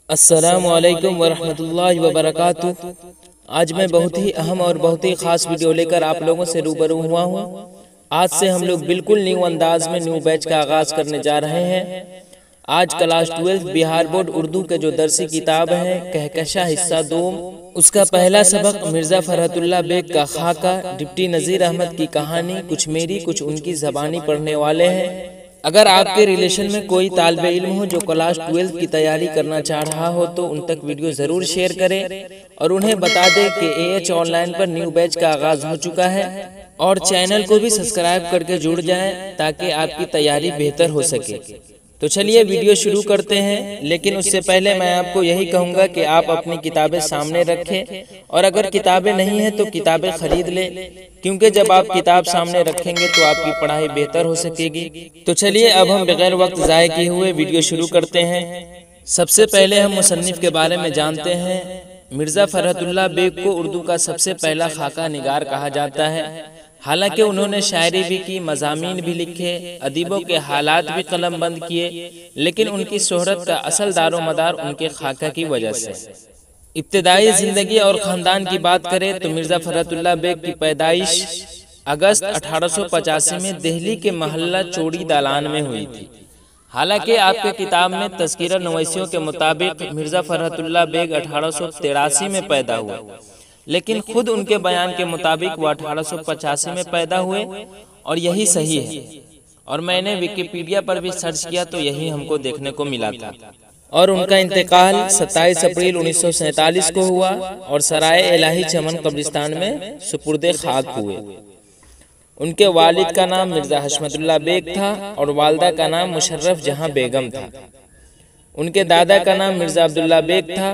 अस्सलामुअलैकुम वरहमतुल्लाहि वबरकातुह। आज मैं बहुत ही अहम और बहुत ही ख़ास वीडियो लेकर आप लोगों से रूबरू हुआ हूँ। आज से हम लोग बिल्कुल न्यू अंदाज में न्यू बैच का आगाज़ करने जा रहे हैं। आज क्लास 12 बिहार बोर्ड उर्दू के जो दरसी किताब है कहकशा हिस्सा 2, उसका पहला सबक मिर्ज़ा फरहतुल्लाह बेग का खाका, डिप्टी नज़ीर अहमद की कहानी कुछ मेरी कुछ उनकी ज़बानी पढ़ने वाले हैं। अगर आपके रिलेशन में कोई तालिबे इल्म हो जो क्लास 12 की तैयारी करना चाह रहा हो तो उन तक वीडियो ज़रूर शेयर करें और उन्हें बता दें कि AH ऑनलाइन पर न्यू बैच का आगाज़ हो चुका है और चैनल को भी सब्सक्राइब करके जुड़ जाएं ताकि आपकी तैयारी बेहतर हो सके। तो चलिए वीडियो शुरू करते हैं, लेकिन उससे पहले मैं आपको यही कहूँगा कि आप अपनी किताबें सामने रखें और अगर किताबें नहीं हैं तो किताबें खरीद लें, क्योंकि जब आप किताब सामने रखेंगे तो आपकी पढ़ाई बेहतर हो सकेगी। तो चलिए अब हम बगैर वक्त ज़ाय किए हुए वीडियो शुरू करते हैं। सबसे पहले हम मुसन्निफ़ के बारे में जानते हैं। मिर्ज़ा फरहतुल्लाह बेग को उर्दू का सबसे पहला खाका निगार कहा जाता है। हालांकि उन्होंने शायरी भी की, मज़ामीन भी लिखे, अदीबों के हालात भी कलमबंद किए, लेकिन उनकी शोहरत का असल दारोमदार उनके खाका की वजह से। इब्तिदाई ज़िंदगी और ख़ानदान की बात करें तो मिर्ज़ा फरहतुल्लाह बेग की पैदाइश अगस्त 1885 में दिल्ली के महल्ला चोड़ी दालान में हुई थी। हालांकि आपके किताब में तज़किरा नवैसियों के मुताबिक मिर्ज़ा फरहतुल्लाह बेग 1883 में पैदा हुआ, लेकिन खुद उनके बयान के मुताबिक वो 1885 में पैदा हुए और यही सही है। और मैंने विकिपीडिया पर भी सर्च किया तो यही हमको देखने को मिला था। और उनका इंतकाल 27 अप्रैल 1947 को हुआ और सराय इलाही चमन कब्रिस्तान में सुपुर्दे खाक हुए। उनके वालिद का नाम मिर्ज़ा हशमतुल्लाह बेग था और वालदा का नाम मुशर्रफ जहां बेगम था। उनके दादा का नाम मिर्ज़ा अब्दुल्ला बेग था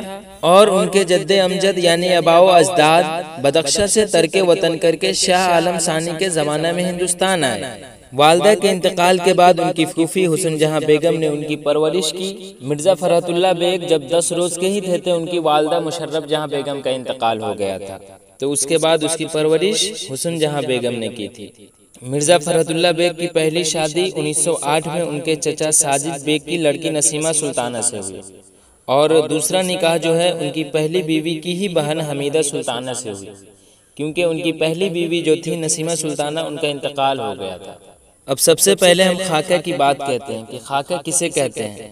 और उनके जद्दे अमजद यानी अबाओ अजदाद बदख्शा से तरके वतन करके शाह आलम सानी के ज़माना में हिंदुस्तान आए। वालदा के इंतकाल के बाद उनकी फूफी हुस्न जहां बेगम ने उनकी परवरिश की। मिर्ज़ा फरहतुल्लाह बेग जब 10 रोज़ के ही थे उनकी वालदा मुशर्रफ जहां बेगम का इंतकाल हो गया था, तो उसके बाद उसकी परवरिश हुस्न जहां बेगम ने की थी। मिर्ज़ा फरहतुल्लाह बेग की पहली शादी 1908 में उनके चचा साजिद बेग की लड़की नसीमा सुल्ताना से हुई और दूसरा निकाह जो है उनकी पहली बीवी की ही बहन हमीदा सुल्ताना से हुई, क्योंकि उनकी पहली बीवी जो थी नसीमा सुल्ताना उनका इंतकाल हो गया था। अब सबसे पहले हम खाका की बात कहते हैं कि खाका किसे कहते हैं।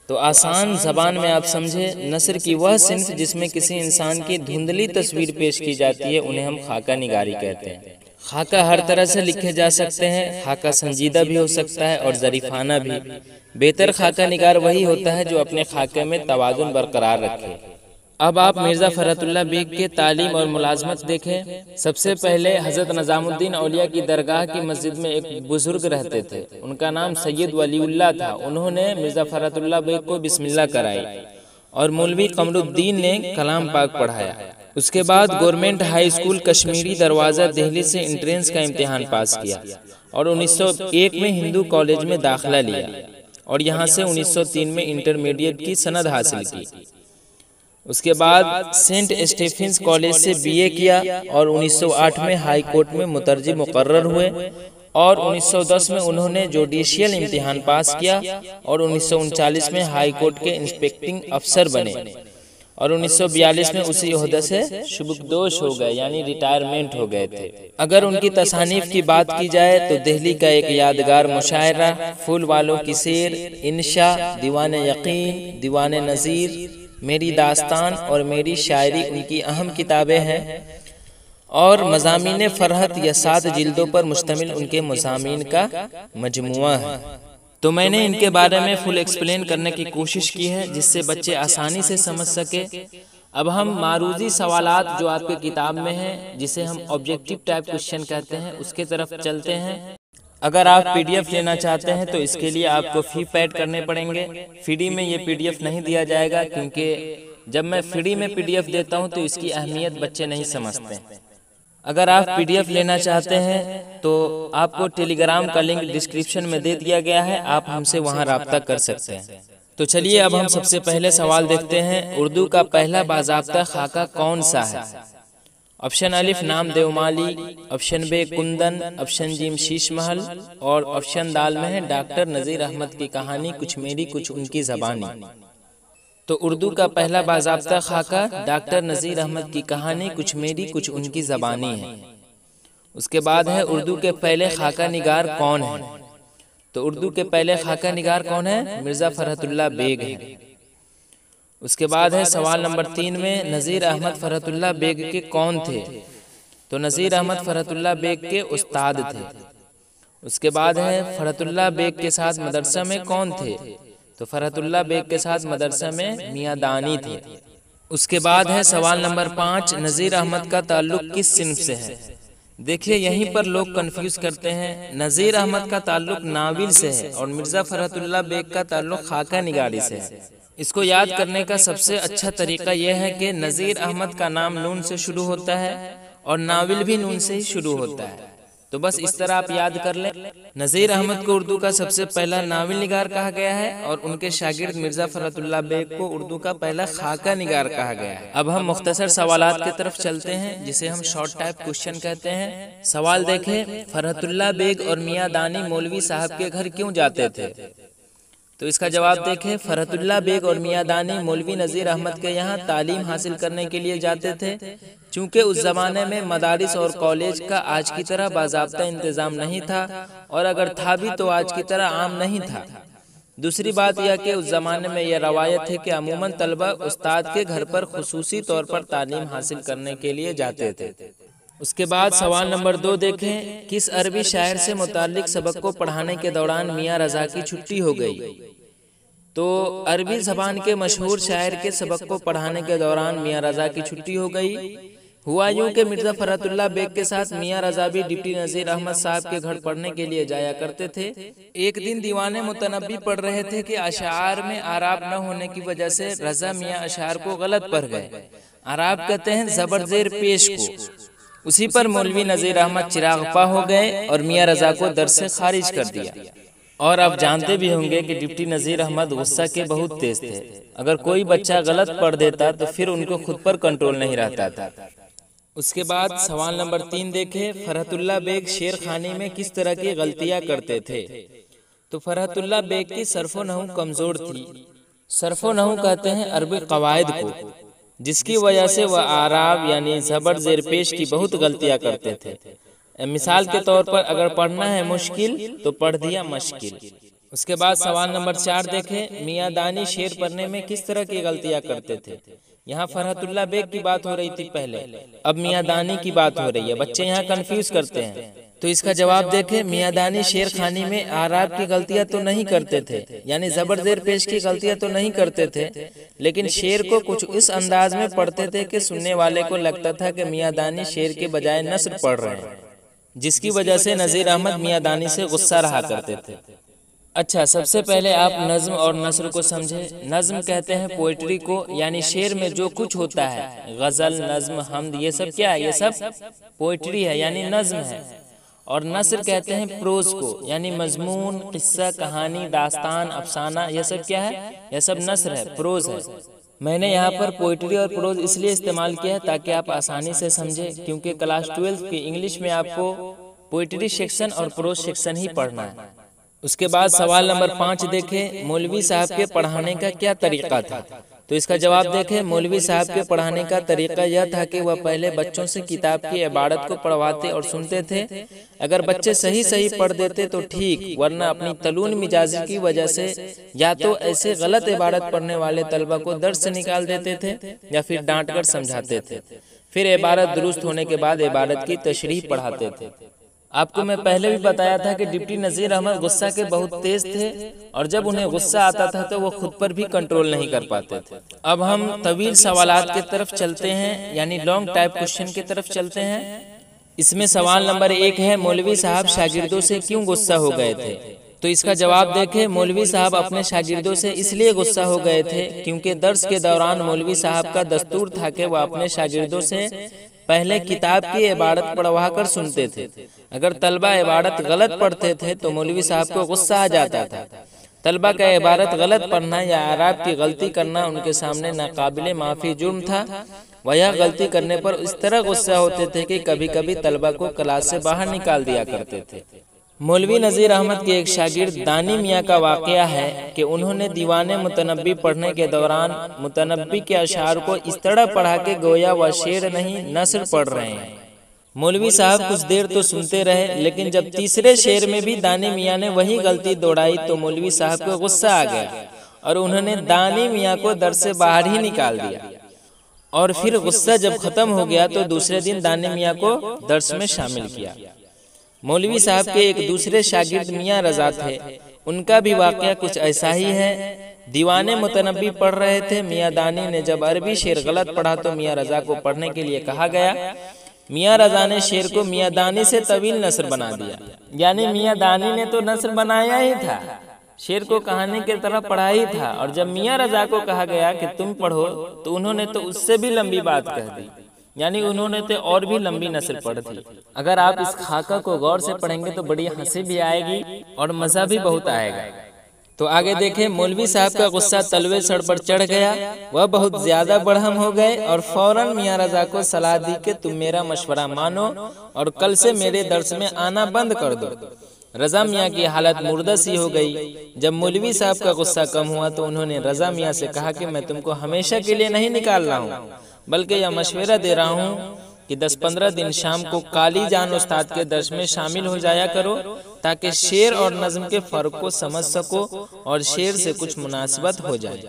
तो आसान ज़बान में आप समझे, नस्र की वह सिन्फ जिसमें किसी इंसान की धुंधली तस्वीर पेश की जाती है उन्हें हम खाका निगारी कहते हैं। खाका हर तरह से लिखे जा सकते हैं। खाका संजीदा भी हो सकता है और ज़रीफ़ाना भी। बेहतर खाका निगार वही होता है जो अपने खाके में तवाज़ुन बरकरार रखे। अब आप मिर्ज़ा फरहतुल्लाह बेग के तालीम और मुलाजमत देखें। सबसे पहले हज़रत निज़ामुद्दीन औलिया की दरगाह की मस्जिद में एक बुजुर्ग रहते थे, उनका नाम सैयद वलीउल्लाह था। उन्होंने मिर्ज़ा फरहतुल्लाह बेग को बिस्मिल्लाह कराई और मौलवी कमरुद्दीन ने कलाम पाक पढ़ाया। उसके बाद गवर्नमेंट हाई स्कूल कश्मीरी दरवाज़ा दिल्ली से एंट्रेंस का इम्तिहान पास किया और 1901 में हिंदू कॉलेज में दाखिला लिया और यहाँ से 1903 में इंटरमीडिएट की सनद हासिल की। उसके बाद सेंट स्टीफेंस कॉलेज से BA किया और 1908 में हाई कोर्ट में मुतर्जी मुकर्रर हुए और 1910 में उन्होंने जुडिशियल इम्तिहान पास किया और 1939 में हाई कोर्ट के इंस्पेक्टिंग अफसर बने और 1942 में उसी ओहदे से शुबकदोश हो गए, यानी रिटायरमेंट हो गए थे। अगर उनकी तसानीफ की बात की जाए तो दिल्ली का एक यादगार मुशायरा, फूल वालों की शेर, इंशा, दीवान यकीन, दीवान नज़ीर, मेरी दास्तान और मेरी शायरी उनकी अहम किताबें हैं और मज़ामीन फ़रहत या 7 जिल्दों पर मुश्तमिल उनके मज़ामीन का मजमुआ है। तो मैंने इनके बारे में फुल एक्सप्लेन करने की कोशिश की है जिससे बच्चे आसानी से समझ सके। अब हम मारूजी सवालात जो आपके किताब में हैं, जिसे हम ऑब्जेक्टिव टाइप क्वेश्चन कहते हैं, उसके तरफ चलते हैं। अगर आप PDF लेना चाहते हैं तो इसके लिए आपको फ़ी पेड करने पड़ेंगे। फ्री में ये PDF नहीं दिया जाएगा, क्योंकि जब मैं फ्री में PDF देता हूँ तो इसकी अहमियत बच्चे नहीं समझते। अगर आप PDF लेना चाहते हैं तो आपको टेलीग्राम का लिंक डिस्क्रिप्शन में दे दिया गया है, आप हमसे वहां राब्ता कर सकते हैं। तो चलिए अब हम सबसे पहले सवाल देखते हैं। उर्दू का पहला बाज़ाब्ता खाका कौन सा है? ऑप्शन अलिफ नाम देवमाली, ऑप्शन बे कुंदन, ऑप्शन जीम शीश महल और ऑप्शन दाल में है डॉक्टर नज़ीर अहमद की कहानी कुछ मेरी कुछ उनकी ज़बानी। तो उर्दू का पहला बाज़ाब्ता खाका डॉक्टर नज़ीर अहमद की कहानी कुछ मेरी कुछ उनकी ज़बानी है। उसके बाद है उर्दू के पहले खाका निगार कौन है। तो उर्दू के पहले खाका निगार कौन है? मिर्ज़ा फ़रहतुल्लाह बेग है। उसके बाद है सवाल नंबर 3 में नज़ीर अहमद फ़रहतुल्लाह बेग के कौन थे। तो नज़ीर अहमद फ़रहतुल्लाह बेग के उस्ताद थे। उसके बाद है फ़रहतुल्लाह बेग के साथ मदरसा में कौन थे। तो फ़रहतुल्लाह बेग के साथ मदरसा में मियाँ दानी थे। उसके बाद है सवाल नंबर 5 नज़ीर अहमद का ताल्लुक़ किस सिन्फ से है। देखिए यहीं पर लोग कंफ्यूज करते हैं। नज़ीर अहमद का ताल्लुक़ नाविल से है और मिर्ज़ा फ़रहतुल्लाह बेग का ताल्लुक़ खाका निगारी से है। इसको याद करने का सबसे अच्छा तरीका यह है कि नज़ीर अहमद का नाम नून से शुरू होता है और नाविल भी नून से ही शुरू होता है। तो बस इस तरह आप याद कर लें। नज़ीर अहमद को उर्दू का सबसे पहला नाविल निगार कहा गया है और उनके शागिर्द मिर्ज़ा फ़रहतुल्लाह बेग को उर्दू का पहला खाका निगार कहा गया है। अब हम मुख्तसर सवालात की तरफ चलते हैं जिसे हम शॉर्ट टाइप क्वेश्चन कहते हैं। सवाल देखें, फ़रहतुल्लाह बेग और मियाँ दानी मौलवी साहब के घर क्यों जाते थे। तो इसका जवाब देखें, फ़रहतुल्लाह बेग और मियाँ दानी मौलवी नज़ीर अहमद के यहाँ तालीम हासिल करने के लिए जाते थे। चूँकि उस ज़माने में मदारिस और कॉलेज का आज की तरह बाज़ाब्ता इंतज़ाम नहीं था और अगर था भी तो आज की तरह आम नहीं था। दूसरी बात यह कि उस ज़माने में यह रवायत है कि अमूमन तलबा उस्ताद के घर पर खुसूसी तौर पर तालीम हासिल करने के लिए जाते थे। उसके बाद सवाल नंबर 2 देखें, किस अरबी शायर से मुताल्लिक सबक को पढ़ाने के दौरान मियाँ रज़ा की छुट्टी हो गई। तो अरबी ज़बान के मशहूर शायर के सबक को पढ़ाने के दौरान मियाँ रज़ा की छुट्टी हो गई। हुआ यूँ कि मिर्ज़ा फ़रहतुल्लाह बेग के साथ मियाँ रज़ा भी डिप्टी नज़ीर अहमद साहब के घर पढ़ने के लिए जाया करते थे। एक दिन दीवाने मुतनब्बी पढ़ रहे थे कि अशार में आराब न होने की वजह से रज़ा मियाँ अशार को गलत पढ़ गए। आराब कहते हैं ज़बर ज़ेर पेश को। उसी पर मौलवी नज़ीर अहमद चिरागपा हो गए और मियाँ रज़ा को दर से खारिज कर दिया। और आप जानते भी होंगे कि डिप्टी नज़ीर अहमद गुस्सा के बहुत तेज थे। अगर कोई बच्चा गलत पढ़ देता तो फिर उनको खुद पर कंट्रोल नहीं रहता था। उसके बाद सवाल नंबर 3 देखें, फ़रहतुल्लाह बेग शेर खानी में किस तरह की गलतियाँ करते थे। तो फ़रहतुल्लाह बेग की सर्फ़ो नहू कमज़ोर थी। सर्फ़ो नहू कहते हैं अरबी कवायद को, जिसकी वजह से वह आराब यानी ज़बर ज़ेर पेश की बहुत गलतियाँ करते थे। मिसाल के तौर पर अगर पढ़ना है मुश्किल तो पढ़ दिया मश्किल। उसके बाद सवाल नंबर 4 देखें, मियाँ दानी शेर पढ़ने में किस तरह की गलतियाँ करते थे। यहाँ फ़रहतुल्लाह बेग की बात हो रही थी पहले, अब मियाँ दानी की बात हो रही है। बच्चे यहाँ कंफ्यूज करते हैं। तो इसका जवाब देखें, मियाँ दानी शेर खानी में आराब की गलतियाँ तो नहीं करते थे, यानी ज़बर ज़ेर पेश की गलतियाँ तो नहीं करते थे, लेकिन शेर को कुछ इस अंदाज में पढ़ते थे कि सुनने वाले को लगता था कि मियाँ दानी शेर के बजाय नस्र पढ़ रहे हैं, जिसकी वजह से नज़ीर अहमद मियाँ दानी से गुस्सा रहा करते थे। अच्छा, सबसे पहले आप नज़्म और नस्र को समझें। नज़्म कहते हैं पोइट्री को, यानी शेर में जो कुछ होता है, गज़ल, नज़्म, हमद, ये सब क्या है, ये सब पोइट्री है यानी नज़्म है। और नस्र कहते हैं प्रोज़ को, यानी मजमून, किस्सा, कहानी, दास्तान, अफसाना, यह सब क्या है, यह सब नस्र है, प्रोज़ है। मैंने यहाँ पर पोइट्री और प्रोज़ इसलिए इस्तेमाल किया है ताकि आप आसानी से समझें, क्योंकि क्लास 12 की इंग्लिश में आपको पोइट्री सेक्शन और प्रोज़ सेक्शन ही पढ़ना है। उसके बाद सवाल नंबर 5 देखें, मौलवी साहब के पढ़ाने का क्या तरीका था। तो इसका जवाब देखें, मौलवी साहब के पढ़ाने का तरीका यह था कि वह पहले बच्चों से किताब की इबारत को पढ़वाते और सुनते थे। अगर बच्चे सही सही पढ़ देते तो ठीक, वरना अपनी तलून मिजाजी की वजह से या तो ऐसे गलत इबारत पढ़ने वाले तलबा को दर्स से निकाल देते थे या फिर डांट कर समझाते थे। फिर इबारत दुरुस्त होने के बाद इबारत की तशरीह पढ़ाते थे। आपको मैं पहले भी बताया था कि डिप्टी नज़ीर अहमद गुस्सा के बहुत तेज थे और जब उन्हें गुस्सा आता था तो वो खुद पर भी कंट्रोल नहीं कर पाते थे। अब हम तवील सवालात की तरफ चलते हैं, यानी लॉन्ग टाइप क्वेश्चन की तरफ चलते हैं। इसमें सवाल नंबर 1 है, मौलवी साहब शागिर्दों से क्यों गुस्सा हो गए थे। तो इसका जवाब देखें, मौलवी साहब अपने शागिर्दों से इसलिए गुस्सा हो गए थे क्योंकि दर्स के दौरान मौलवी साहब का दस्तूर था कि वह अपने शागिर्दों से पहले किताब की इबारत पढ़वा कर सुनते थे। अगर तलबा इबारत गलत पढ़ते थे तो मौलवी साहब को गुस्सा आ जाता था। तलबा का इबारत गलत पढ़ना या आराब की गलती करना उनके सामने नाकाबिले माफ़ी जुर्म था। वह गलती करने पर इस तरह गुस्सा होते थे कि कभी कभी तलबा को क्लास से बाहर निकाल दिया करते थे। मौलवी नज़ीर अहमद के एक शागिर्द दानी मियाँ का वाक़या है कि उन्होंने दीवाने मुतनब्बी पढ़ने के दौरान मुतनब्बी के अशार को इस तरह पढ़ा के गोया वह शेर नहीं नस्र पढ़ रहे हैं। मौलवी साहब कुछ देर तो सुनते रहे, लेकिन जब तीसरे शेर में भी दानी मियाँ ने वही गलती दोहराई तो मौलवी साहब को गुस्सा आ गया और उन्होंने दानी मियाँ को दर्स से बाहर ही निकाल दिया। और फिर गुस्सा जब खत्म हो गया तो दूसरे दिन दानी मियाँ को दर्स में शामिल किया। मौलवी साहब के एक दूसरे शागिर्द मियाँ रजा थे, उनका भी वाक़या कुछ ऐसा ही है। दीवाने मुतनब्बी पढ़ रहे थे, मियाँ दानी ने जब अरबी शेर गलत पढ़ा तो मियाँ रजा को पढ़ने के लिए कहा गया। मियाँ रजा ने शेर को मियाँ दानी से तवील नस्र बना दिया, यानी मियाँ दानी ने तो नस्र बनाया ही था, शेर को कहानी की तरह पढ़ा ही था। और जब मियाँ रजा को कहा गया कि तुम पढ़ो तो उन्होंने तो उससे भी लंबी बात कह दी, यानी उन्होंने तो और भी लंबी नस्र पढ़ दी। अगर आप इस खाका को गौर से पढ़ेंगे तो बड़ी हंसी भी आएगी और मज़ा भी बहुत आएगा। तो आगे देखें, मौलवी साहब का गुस्सा तलवे सर पर चढ़ गया, वह बहुत ज्यादा बढ़हम हो गए और फौरन मियाँ रजा को सलाह दी कि तुम मेरा मशवरा मानो और कल से मेरे दर्स में आना बंद कर दो। रजा मियाँ की हालत मुर्दा सी हो गई। जब मौलवी साहब का गुस्सा कम हुआ तो उन्होंने रजा मियाँ से कहा कि मैं तुमको हमेशा के लिए नहीं निकाल रहा हूँ, बल्कि यह मशवरा दे रहा हूँ कि 10-15 दिन शाम को काली जान उस्ताद के दर्स में शामिल हो जाया करो, ताकि शेर और नज़्म के फ़र्क को समझ सको और शेर से कुछ मुनासिबत हो जाए।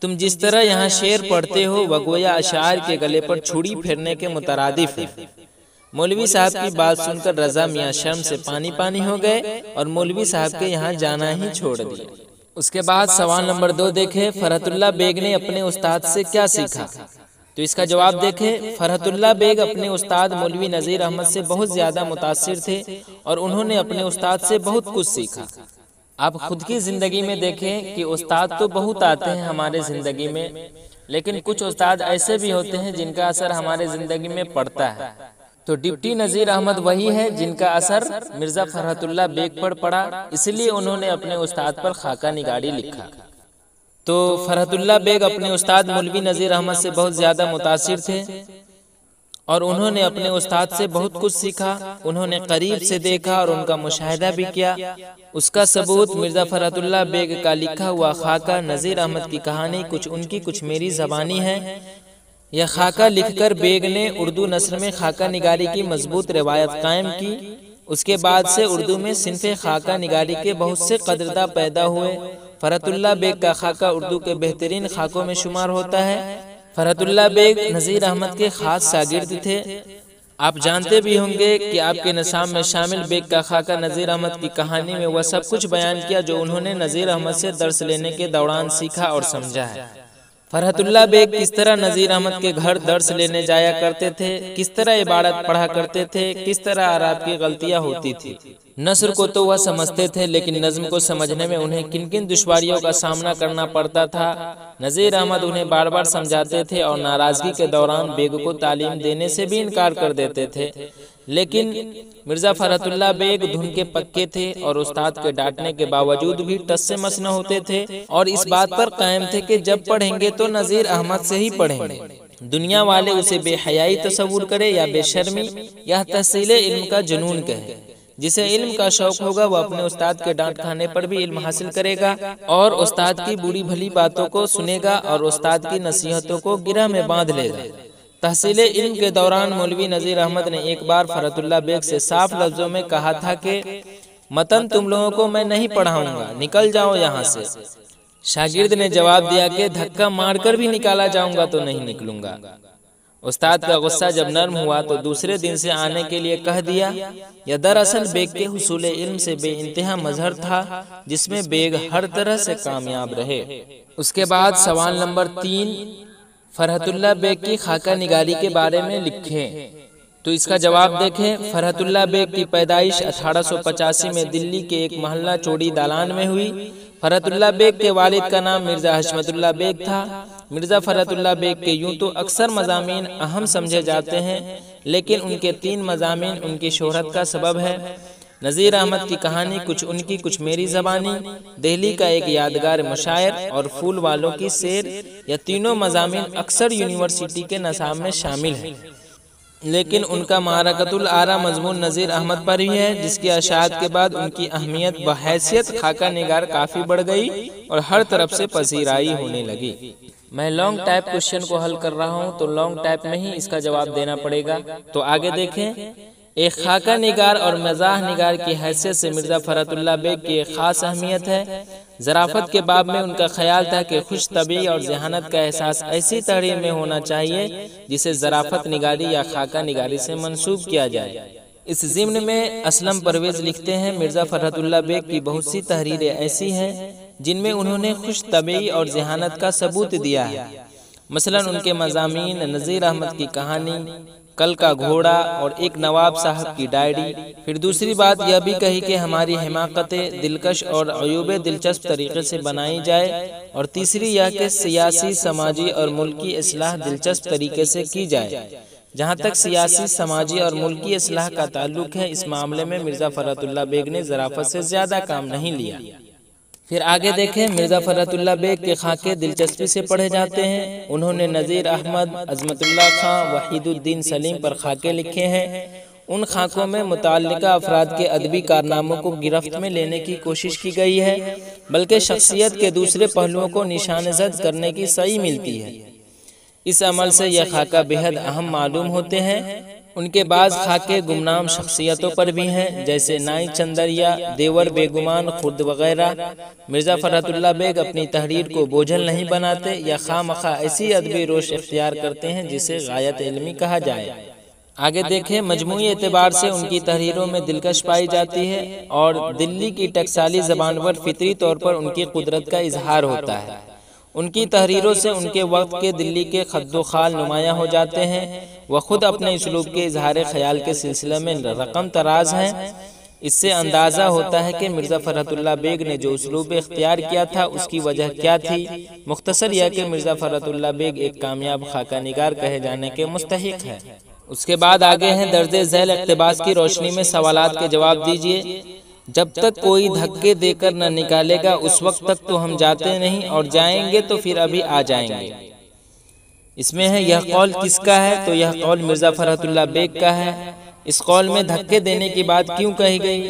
तुम जिस तरह यहाँ शेर पढ़ते हो वह गोया अशार के गले पर छुरी फेरने के मुतरादिफ है। मौलवी साहब की बात सुनकर रजा मियाँ शर्म से पानी पानी हो गए और मौलवी साहब के यहाँ जाना ही छोड़ दिया। उसके बाद सवाल नंबर 2 देखे, फरहतुल्लाह बेग ने अपने उस्ताद से क्या सीखा? तो इसका जवाब देखें। फरहतुल्लाह बेग अपने उस्ताद मौलवी नज़ीर अहमद से बहुत ज़्यादा मुतासिर थे और उन्होंने अपने उस्ताद से बहुत कुछ सीखा। आप खुद की ज़िंदगी में देखें कि उस्ताद तो बहुत आते हैं हमारे ज़िंदगी में, लेकिन कुछ उस्ताद ऐसे भी होते हैं जिनका असर हमारे ज़िंदगी में पड़ता है। तो डिप्टी नज़ीर अहमद वही है जिनका असर मिर्ज़ा फरहतुल्लाह बेग पर पड़ा, इसलिए उन्होंने अपने उस्ताद पर खाका निगारी लिखा। तो फरहतुल्लाह बेग अपने उस्ताद मौलवी नज़ीर अहमद से बहुत ज़्यादा मुतासिर थे और उन्होंने अपने उस्ताद से बहुत कुछ सीखा। उन्होंने करीब से देखा और उनका मुशाहिदा भी किया। उसका सबूत मिर्ज़ा फरहतुल्लाह बेग का लिखा हुआ खाका नज़ीर अहमद की कहानी कुछ उनकी कुछ मेरी ज़बानी है। यह खाका लिखकर बेग ने उर्दू नस्र में खाका निगारी की मजबूत रिवायत कायम की। उसके बाद से उर्दू में सिन्फ़े खाका निगारी के बहुत से कदरदा पैदा हुए। फरहतुल्लाह बेग का खाका उर्दू के बेहतरीन खाकों में शुमार होता है। फरहतुल्लाह बेग नज़ीर अहमद के खास शागिर्द थे। आप जानते भी होंगे कि आपके निसाब में शामिल बेग का खाका नज़ीर अहमद की कहानी में वह सब कुछ बयान किया जो उन्होंने नज़ीर अहमद से दर्स लेने के दौरान सीखा और समझा है। फरहतुल्लाह बेग किस तरह नज़ीर अहमद के घर दर्स लेने जाया करते थे, किस तरह इबारत पढ़ा करते थे, किस तरह आराब की गलतियाँ होती थी। नस्र को तो वह समझते थे, लेकिन नज़्म को समझने में उन्हें किन किन दुश्वारियों का सामना करना पड़ता था। नज़ीर अहमद उन्हें बार बार समझाते थे और नाराज़गी के दौरान बेग को तालीम देने से भी इनकार कर देते थे। लेकिन मिर्ज़ा फरहतुल्लाह बेग धुन के पक्के थे और उस्ताद के डांटने के बावजूद भी टस से मस न होते थे और इस बात पर कायम थे कि जब पढ़ेंगे तो नज़ीर अहमद से ही पढ़ेंगे। दुनिया वाले उसे बेहयाई तस्वुर करे या बेशर्मी या तहसीले इल्म का जुनून कहे। जिसे इल्म का शौक होगा वह अपने उस्ताद के डांट खाने पर भी इल्म हासिल करेगा और उस्ताद की बुरी भली बातों को सुनेगा और उस्ताद की नसीहतों को गिरह में बांध लेगा। तहसीले इल्म के दौरान मौलवी नज़ीर अहमद ने एक बार फरहतुल्लाह बेग से साफ लफ्जों में कहा था कि मतन तुम लोगों को मैं नहीं पढ़ाऊंगा, निकल जाओ यहाँ से। शागिर्द ने जवाब दिया कि धक्का मारकर भी निकाला जाऊंगा तो नहीं निकलूंगा। उस्ताद का गुस्सा जब नर्म हुआ तो दूसरे दिन से आने के लिए कह दिया। यह दरअसल बेग के हुसूल इल्म से बेइंतहा मजहर था जिसमें बेग हर तरह से कामयाब रहे। उसके बाद सवाल नंबर 3, फरहतुल्लाह बेग की खाका निगारी के बारे में लिखें। तो इसका जवाब देखें। फरहतुल्लाह बेग की पैदाइश 1885 में दिल्ली के एक मोहल्ला चौड़ी दालान में हुई। फरहतुल्लाह बेग के वालिद का नाम मिर्ज़ा हशमतुल्लाह बेग था। मिर्ज़ा फरहतुल्लाह बेग के यूं तो अक्सर मज़ामीन अहम समझे जाते हैं, लेकिन उनके 3 मज़ामीन उनकी शोहरत का सबब है। नज़ीर अहमद की कहानी कुछ उनकी कुछ मेरी ज़बानी, दिल्ली का एक यादगार मुशायर और फूल वालों की सेर, यह तीनों मज़ामीन अक्सर यूनिवर्सिटी के निसाब में शामिल हैं। लेकिन उनका मारकतुल आरा मजमून नज़ीर अहमद पर ही है, जिसकी अशात के बाद उनकी अहमियत व हैसियत खाका निगार काफ़ी बढ़ गई और हर तरफ से पसीराई होने लगी। मैं लॉन्ग टाइप क्वेश्चन को हल कर रहा हूँ, तो लॉन्ग टाइप में ही इसका जवाब देना पड़ेगा। तो आगे देखें, एक खाका निगार और मज़ाह निगार की हैसियत से मिर्ज़ा फ़रहतुल्लाह बेग की एक ख़ास अहमियत है। ज़राफ़त के बाब में उनका ख्याल था कि खुश तबी और जहानत का एहसास ऐसी तहरीर में होना चाहिए जिसे ज़राफ़त निगारी या खाका निगारी से मंसूब किया जाए। इस ज़िम्न में असलम परवेज़ लिखते हैं, मिर्ज़ा फ़रहतुल्लाह बेग की बहुत सी तहरीरें ऐसी हैं जिनमें उन्होंने खुश तबी और जहानत का सबूत दिया है। मसलन उनके मज़ामीन नज़ीर अहमद की कहानी, कल का घोड़ा और एक नवाब साहब की डायरी। फिर दूसरी बात यह भी कही कि हमारी हिमाकतें दिलकश और अयूबे दिलचस्प तरीके से बनाई जाए, और तीसरी यह कि सियासी, समाजी और मुल्की इस्लाह दिलचस्प तरीके से की जाए। जहाँ तक सियासी, समाजी और मुल्की इस्लाह का ताल्लुक है, इस मामले में मिर्ज़ा फ़रहतुल्लाह बेग ने ज़राफ़त से ज़्यादा काम नहीं लिया। फिर आगे देखें, मिर्ज़ा फ़रहतुल्लाह बेग के खाके दिलचस्पी से पढ़े जाते हैं। उन्होंने नज़ीर अहमद, अज़मतुल्लाह खां, वहीदुद्दीन सलीम पर खाके लिखे हैं। उन खाकों में मुताल्लिका अफराद के अदबी कारनामों को गिरफ्त में लेने की कोशिश की गई है, बल्कि शख्सियत के दूसरे पहलुओं को निशानज़द करने की सही मिलती है। इस अमल से यह खाका बेहद अहम मालूम होते हैं। उनके बाज़ खाके गुमनाम शख्सियतों पर भी हैं, जैसे नाई चंदरिया, देवर बेगुमान खुर्द वगैरह। मिर्ज़ा फ़रहतुल्लाह बेग अपनी तहरीर को बोझल नहीं बनाते या खामखा ऐसी अदबी रोश इख्तियार करते हैं जिसे गायत इल्मी कहा जाए। आगे देखें, मजमूई एतबार से उनकी तहरीरों में दिलकश पाई जाती है और दिल्ली की टकसाली ज़बान पर फितरी तौर पर उनकी कुदरत का इजहार होता है। उनकी तहरीरों से उनके वक्त के दिल्ली के खद्दोखाल नुमायाँ हो जाते हैं। वह खुद अपने इसलूब के इजहार ख्याल के सिलसिले में रकम तराज हैं। इससे अंदाज़ा होता है कि मिर्ज़ा फ़रहतुल्लाह बेग ने जो उसलूब इख्तियार किया था उसकी वजह क्या थी। मुख्तसर यह कि मिर्ज़ा फ़रहतुल्लाह बेग एक कामयाब खाका निगार कहे जाने के मुस्तहिक है। उसके बाद आगे हैं, दर्जे झैल इक़्तिबास की रोशनी में सवालात के जवाब दीजिए। जब तक कोई धक्के देकर न निकालेगा उस वक्त तक तो हम जाते नहीं, और जाएंगे तो फिर अभी आ जाएंगे। इसमें है, यह कौल किसका है? तो यह कौल मिर्ज़ा फ़रहतुल्लाह बेग का है। इस कौल में धक्के देने की बात क्यों कही गई?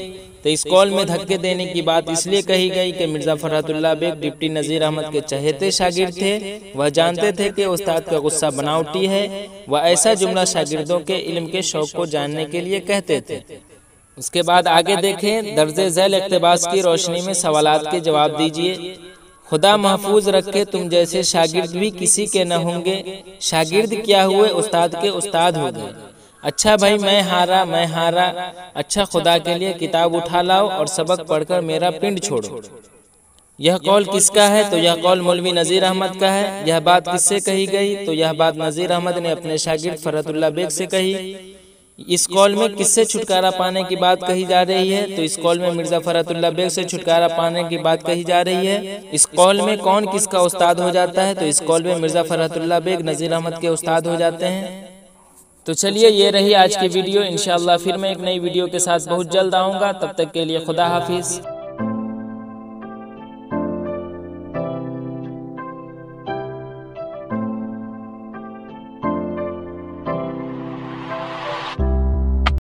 तो इस कौल में धक्के देने की बात इसलिए कही गई कि मिर्ज़ा फ़रहतुल्लाह बेग डिप्टी नज़ीर अहमद के चहेते शागिर्द थे। वह जानते थे कि उस्ताद का गुस्सा बनावटी है। वह ऐसा जुमला शागिर्दों के इल्म के शौक़ को जानने के लिए कहते थे। उसके बाद आगे देखें, दर्जे झैल इक़्तिबास की रोशनी में सवालात के जवाब दीजिए। खुदा महफूज रखे तुम जैसे शागिर्द भी किसी के न होंगे। शागिर्द क्या हुए, उस्ताद के उस्ताद हो गए। अच्छा भाई मैं हारा। अच्छा खुदा के लिए किताब उठा लाओ और सबक पढ़कर मेरा पिंड छोड़ो। यह कौल किसका है? तो यह कौल मौलवी नज़ीर अहमद का है। यह बात किससे कही गई? तो यह बात नज़ीर अहमद ने अपने शागिर्द फ़रहतुल्लाह बेग से कही। इस कौल में किससे छुटकारा पाने की बात कही जा रही है? तो इस कौल में मिर्ज़ा फ़रहतुल्लाह बेग से छुटकारा पाने की बात कही जा रही है। इस कौल में कौन किसका उस्ताद हो जाता है? तो इस कौल में मिर्ज़ा फ़रहतुल्लाह बेग नज़ीर अहमद के उस्ताद हो जाते हैं। तो चलिए, ये रही आज की वीडियो। इंशाअल्लाह फिर मैं एक नई वीडियो के साथ बहुत जल्द आऊँगा। तब तक के लिए खुदा हाफिज़।